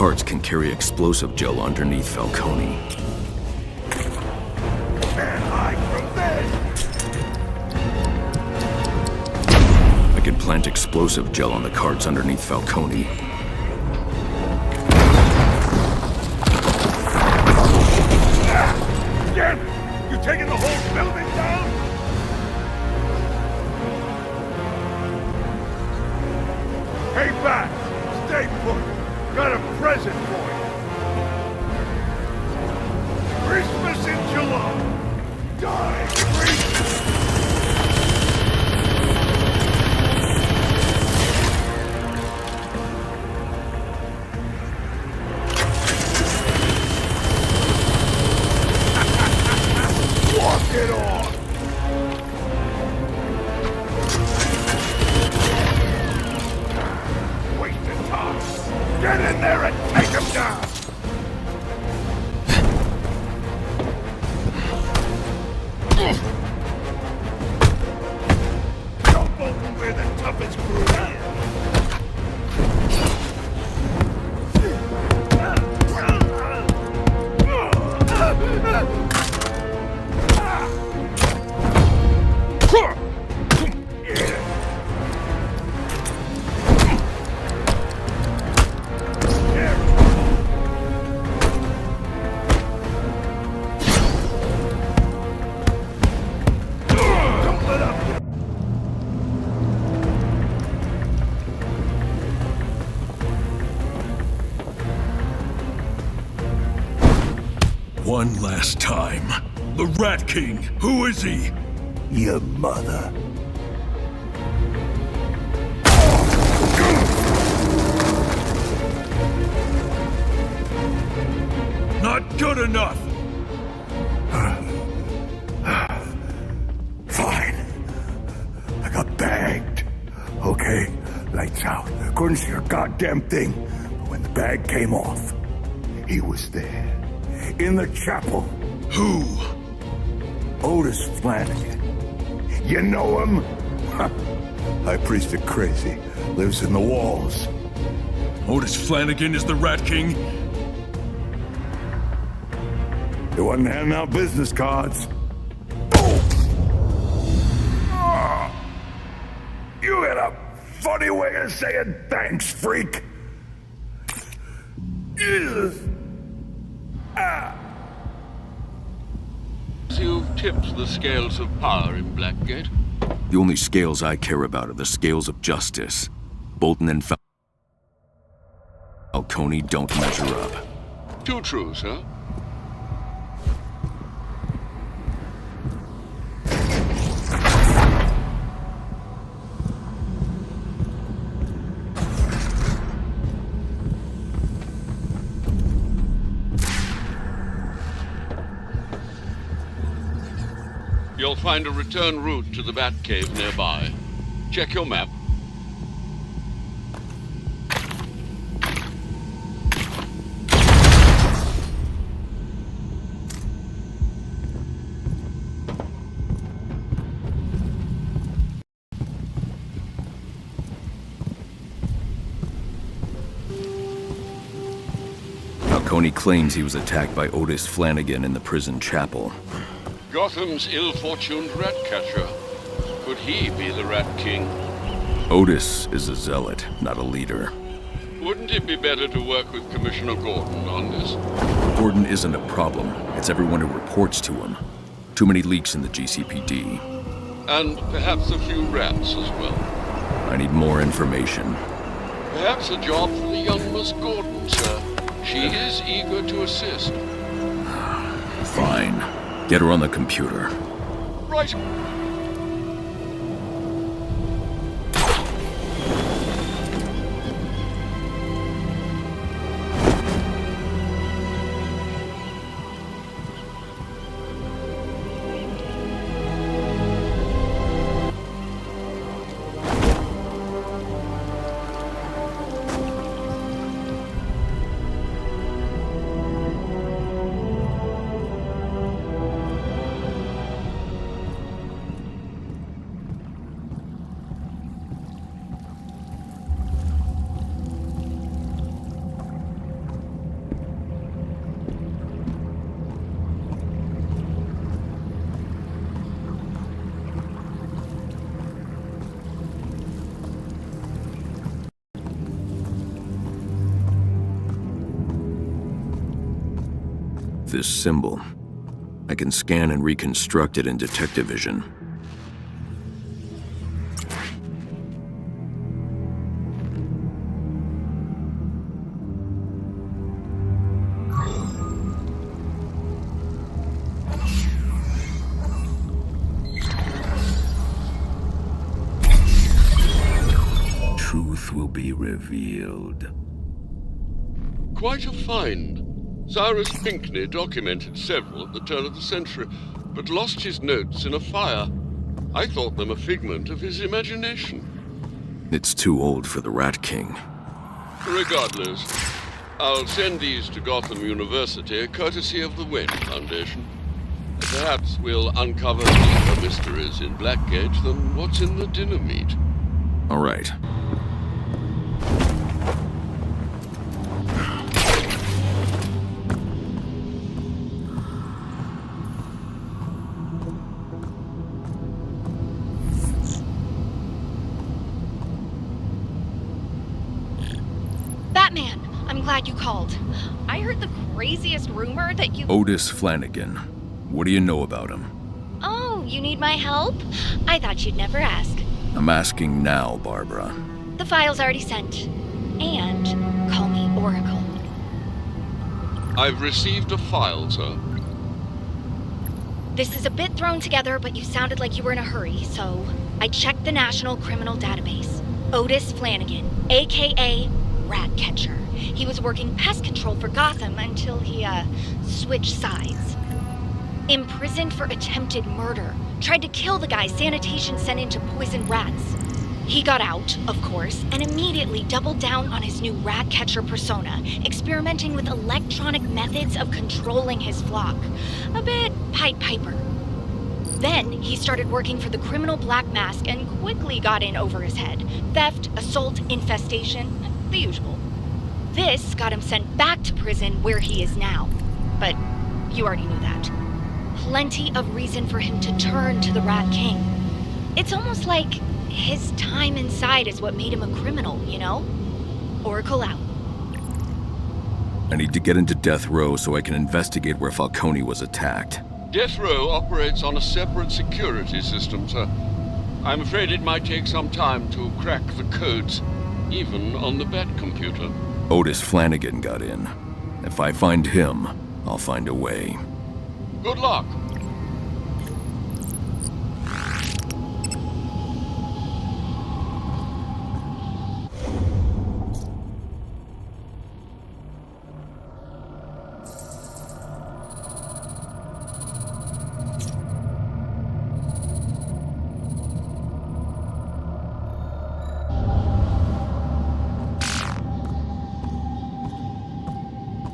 Carts can carry explosive gel underneath Falcone. Can't hide from this! I can plant explosive gel on the carts underneath Falcone. Damn it! You taking the whole building down? Hey, back! Stay put! Got a present for you. Christmas in July. Die free. Walk it off. Wasting time. Get in there and take him down! Jump over where the toughest crew One last time. The Rat King, who is he? Your mother. Not good enough! Fine. I got bagged. Okay, lights out. Couldn't see a goddamn thing. But when the bag came off, he was there. In the chapel. Who? Otis Flanagan. You know him? High priest of crazy. Lives in the walls. Otis Flanagan is the Rat King? He wasn't handing out business cards. You had a funny way of saying thanks, freak. You've tipped the scales of power in Blackgate. The only scales I care about are the scales of justice. Bolton and Falcone don't measure up. Two truths, huh? You'll find a return route to the Batcave nearby. Check your map. Falcone claims he was attacked by Otis Flanagan in the prison chapel. Gotham's ill-fortuned rat catcher. Could he be the Rat King? Otis is a zealot, not a leader. Wouldn't it be better to work with Commissioner Gordon on this? Gordon isn't a problem. It's everyone who reports to him. Too many leaks in the GCPD. And perhaps a few rats as well. I need more information. Perhaps a job for the young Miss Gordon, sir. She is eager to assist. Fine. Get her on the computer. Right. This symbol. I can scan and reconstruct it in detective vision. Truth will be revealed. Quite a find. Cyrus Pinckney documented several at the turn of the century, but lost his notes in a fire. I thought them a figment of his imagination. It's too old for the Rat King. Regardless, I'll send these to Gotham University, courtesy of the Wayne Foundation. Perhaps we'll uncover deeper mysteries in Blackgate than what's in the dinner meat. All right. Batman, I'm glad you called. I heard the craziest rumor that you... Otis Flanagan. What do you know about him? Oh, you need my help? I thought you'd never ask. I'm asking now, Barbara. The file's already sent. And call me Oracle. I've received a file, sir. This is a bit thrown together, but you sounded like you were in a hurry, so I checked the National Criminal Database. Otis Flanagan, a.k.a. Ratcatcher. He was working pest control for Gotham until he, switched sides. Imprisoned for attempted murder. Tried to kill the guy sanitation sent in to poison rats. He got out, of course, and immediately doubled down on his new Ratcatcher persona, experimenting with electronic methods of controlling his flock. A bit Pied Piper. Then he started working for the criminal Black Mask and quickly got in over his head. Theft, assault, infestation, the usual. This got him sent back to prison where he is now. But you already knew that. Plenty of reason for him to turn to the Rat King. It's almost like his time inside is what made him a criminal, you know? Oracle out. I need to get into Death Row so I can investigate where Falcone was attacked. Death Row operates on a separate security system, sir. I'm afraid it might take some time to crack the codes, even on the Bat computer. Otis Flanagan got in. If I find him, I'll find a way. Good luck.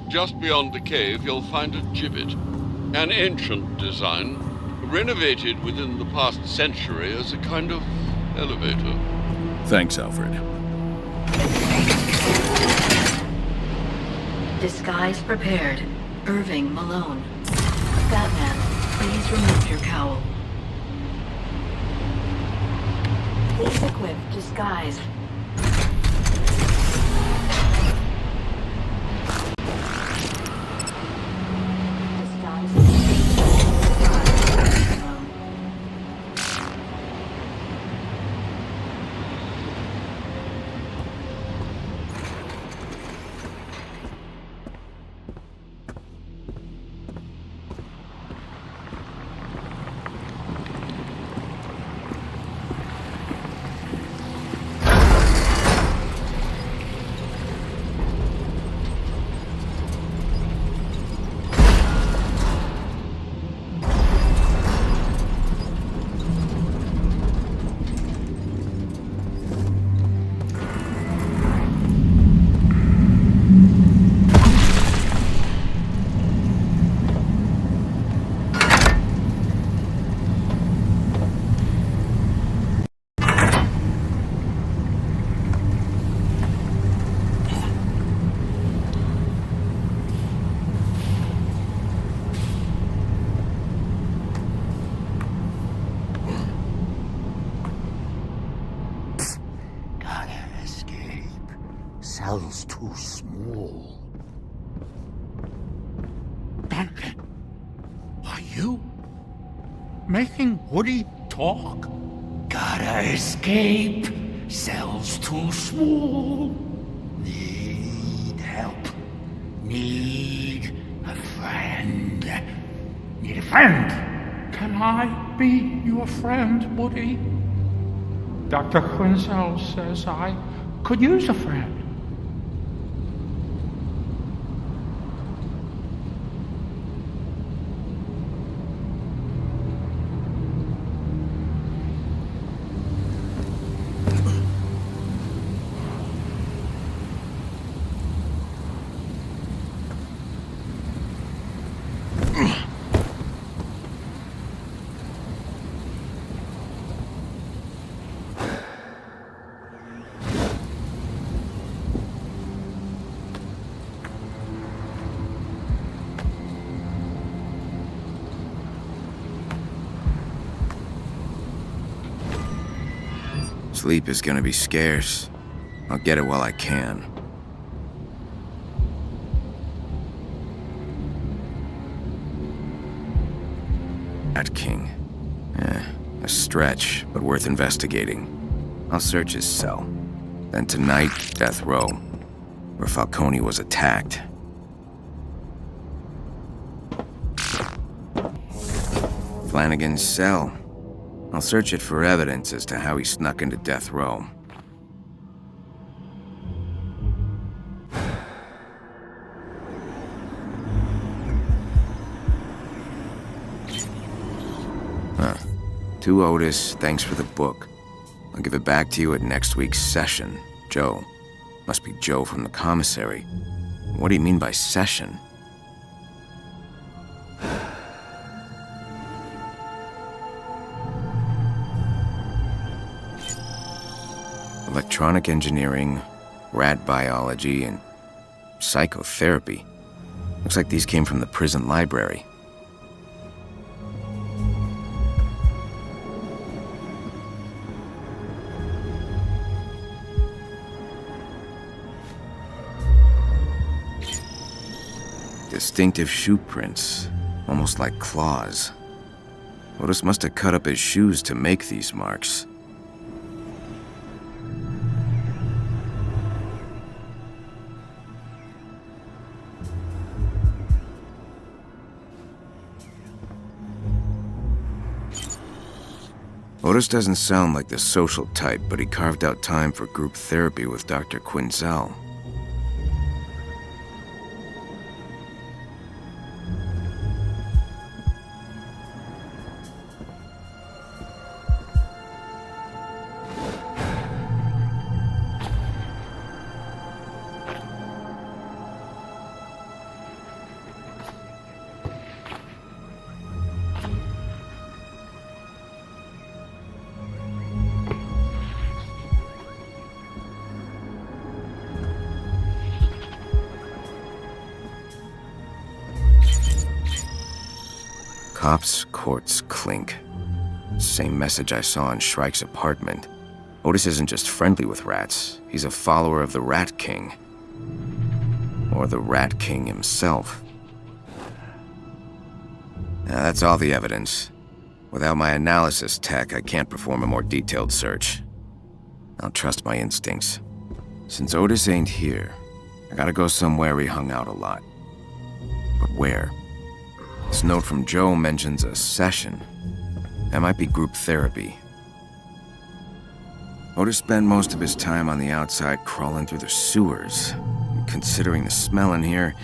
Just beyond the cave, you'll find a gibbet. An ancient design, renovated within the past century as a kind of elevator. Thanks, Alfred. Disguise prepared. Irving Malone. Batman, please remove your cowl. Please equip disguise. Cell's too small. Batman, are you making Woody talk? Gotta escape. Cell's too small. Need help. Need a friend. Need a friend. Can I be your friend, Woody? Dr. Quinzel says I could use a friend. Sleep is gonna be scarce. I'll get it while I can. Rat King. A stretch, but worth investigating. I'll search his cell. Then tonight, death row, where Falcone was attacked. Flanagan's cell. I'll search it for evidence as to how he snuck into death row. To Otis, thanks for the book. I'll give it back to you at next week's session. Joe. Must be Joe from the commissary. What do you mean by session? Electronic engineering, rat biology, and psychotherapy. Looks like these came from the prison library. Distinctive shoe prints, almost like claws. Otis must have cut up his shoes to make these marks. Otis doesn't sound like the social type, but he carved out time for group therapy with Dr. Quinzel. Cops, courts, clink. Same message I saw in Shrike's apartment. Otis isn't just friendly with rats, he's a follower of the Rat King. Or the Rat King himself. Now, that's all the evidence. Without my analysis tech, I can't perform a more detailed search. I'll trust my instincts. Since Otis ain't here, I gotta go somewhere he hung out a lot. But where? This note from Joe mentions a session. That might be group therapy. Otis spent most of his time on the outside crawling through the sewers. Considering the smell in here,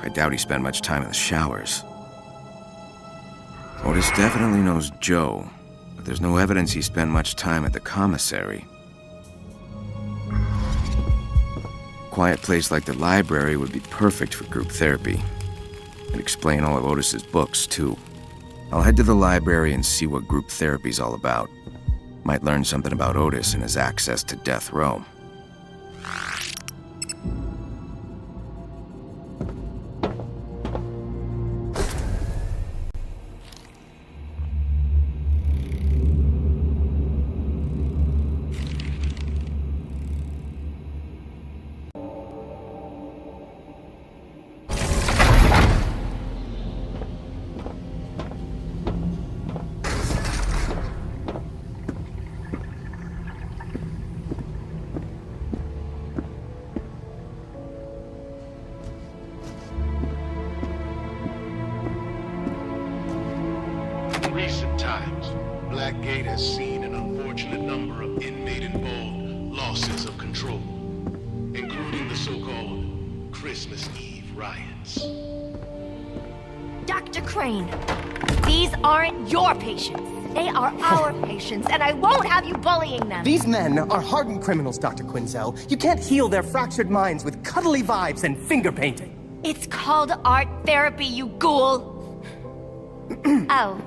I doubt he spent much time in the showers. Otis definitely knows Joe, but there's no evidence he spent much time at the commissary. A quiet place like the library would be perfect for group therapy. It'd explain all of Otis's books, too. I'll head to the library and see what group therapy's all about. Might learn something about Otis and his access to death row. In recent times, Blackgate has seen an unfortunate number of inmate-involved losses of control, including the so-called Christmas Eve riots. Dr. Crane, these aren't your patients. They are our patients, and I won't have you bullying them. These men are hardened criminals, Dr. Quinzel. You can't heal their fractured minds with cuddly vibes and finger painting. It's called art therapy, you ghoul. Oh,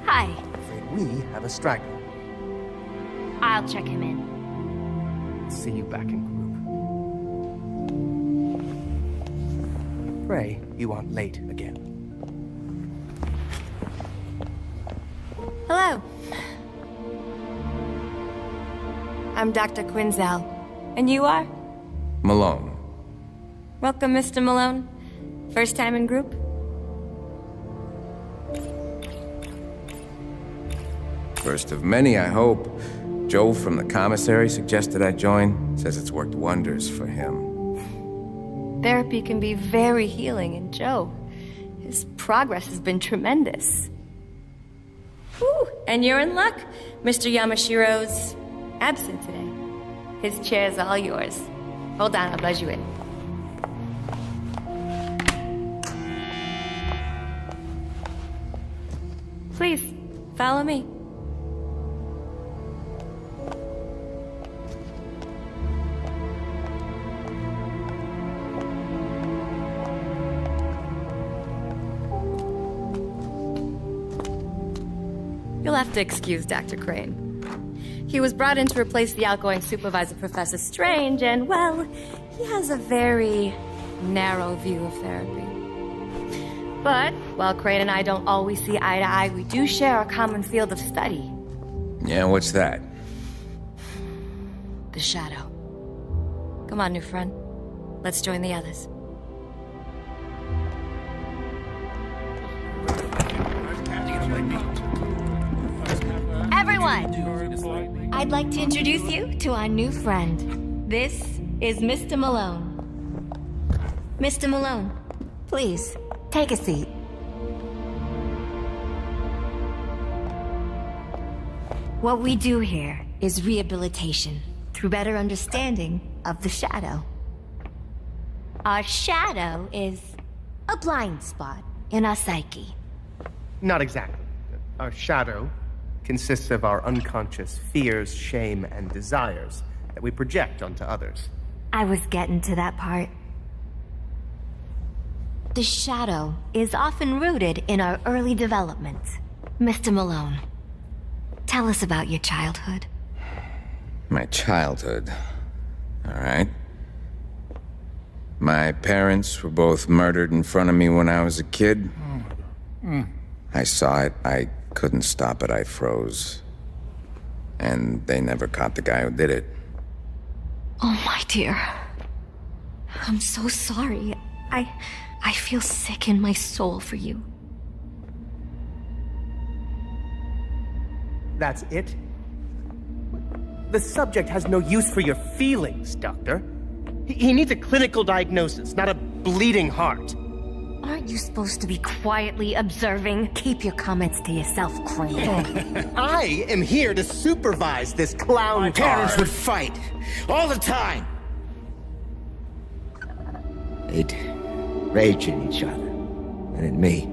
hi. Afraid we have a straggler. I'll check him in. See you back in group. Pray you aren't late again. Hello. I'm Dr. Quinzel. And you are? Malone. Welcome, Mr. Malone. First time in group? First of many, I hope. Joe from the commissary suggested I join. Says it's worked wonders for him. Therapy can be very healing, and Joe, his progress has been tremendous. Whew, and you're in luck. Mr. Yamashiro's absent today. His chair's all yours. Hold on, I'll buzz you in. Please, follow me. You'll have to excuse Dr. Crane. He was brought in to replace the outgoing supervisor, Professor Strange, and, well, he has a very narrow view of therapy. But, while Crane and I don't always see eye to eye, we do share a common field of study. Yeah, what's that? The Shadow. Come on, new friend. Let's join the others. Everyone! I'd like to introduce you to our new friend. This is Mr. Malone. Mr. Malone, please, take a seat. What we do here is rehabilitation through better understanding of the shadow. Our shadow is a blind spot in our psyche. Not exactly. Our shadow consists of our unconscious fears, shame, and desires that we project onto others. I was getting to that part. The shadow is often rooted in our early development. Mr. Malone, tell us about your childhood. My childhood. All right. My parents were both murdered in front of me when I was a kid. I saw it. I couldn't stop it. I froze. And they never caught the guy who did it. Oh, my dear. I'm so sorry. I feel sick in my soul for you. That's it? The subject has no use for your feelings, Doctor. He needs a clinical diagnosis, not a bleeding heart. Aren't you supposed to be quietly observing? Keep your comments to yourself, Crane. I am here to supervise this clown My parents would fight all the time. They'd rage at each other and at me.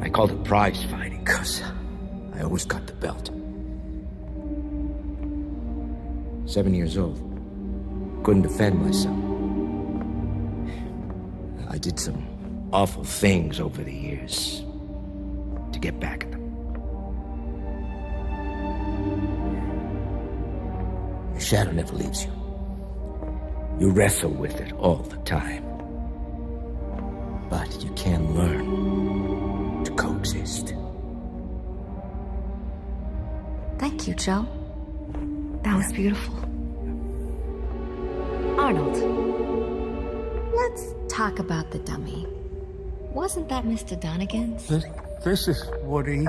I called it prize fighting because I always got the belt. 7 years old. Couldn't defend myself. I did some awful things over the years to get back at them. Your shadow never leaves you. You wrestle with it all the time. But you can learn to coexist. Thank you, Joe. That was beautiful. Arnold, let's talk about the dummy. Wasn't that Mr. Donegan's? This is Woody.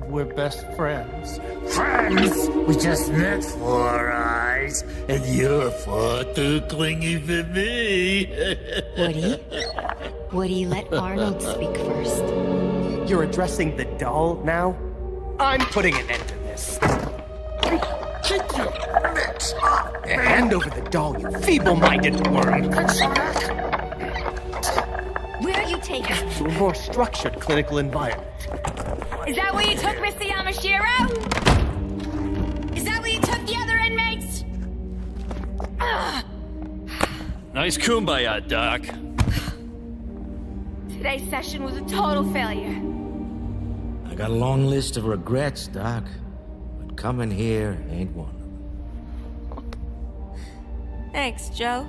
We're best friends. Friends? We just met 4 eyes, and you're far too clingy for me. Woody, let Arnold speak first. You're addressing the doll now? I'm putting an end to this. Keep your mitts up, man. Hand over the doll, you feeble-minded worm. Where are you taking him? To a more structured clinical environment. Is that where you took Mr. Yamashiro? Is that where you took the other inmates? Nice kumbaya, Doc. Today's session was a total failure. I got a long list of regrets, Doc. But coming here ain't one of them. Thanks, Joe.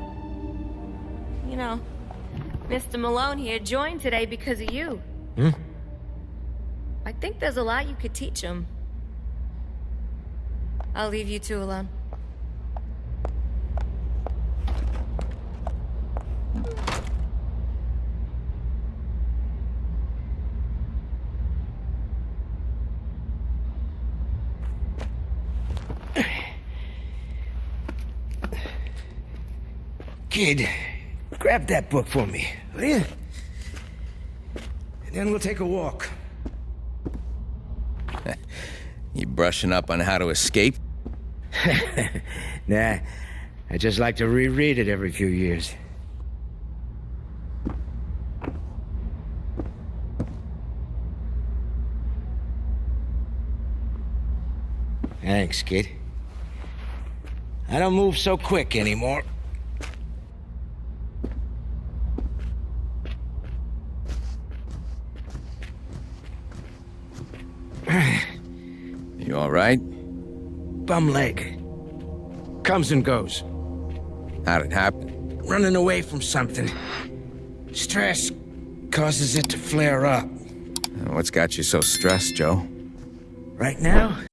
You know, Mr. Malone here joined today because of you. I think there's a lot you could teach him. I'll leave you two alone. Kid, grab that book for me, will you? And then we'll take a walk. You brushing up on how to escape? Nah, I just like to reread it every few years. Thanks, kid. I don't move so quick anymore. You all right? Bum leg. Comes and goes. How'd it happen? Running away from something. Stress causes it to flare up. What's got you so stressed, Joe? Right now,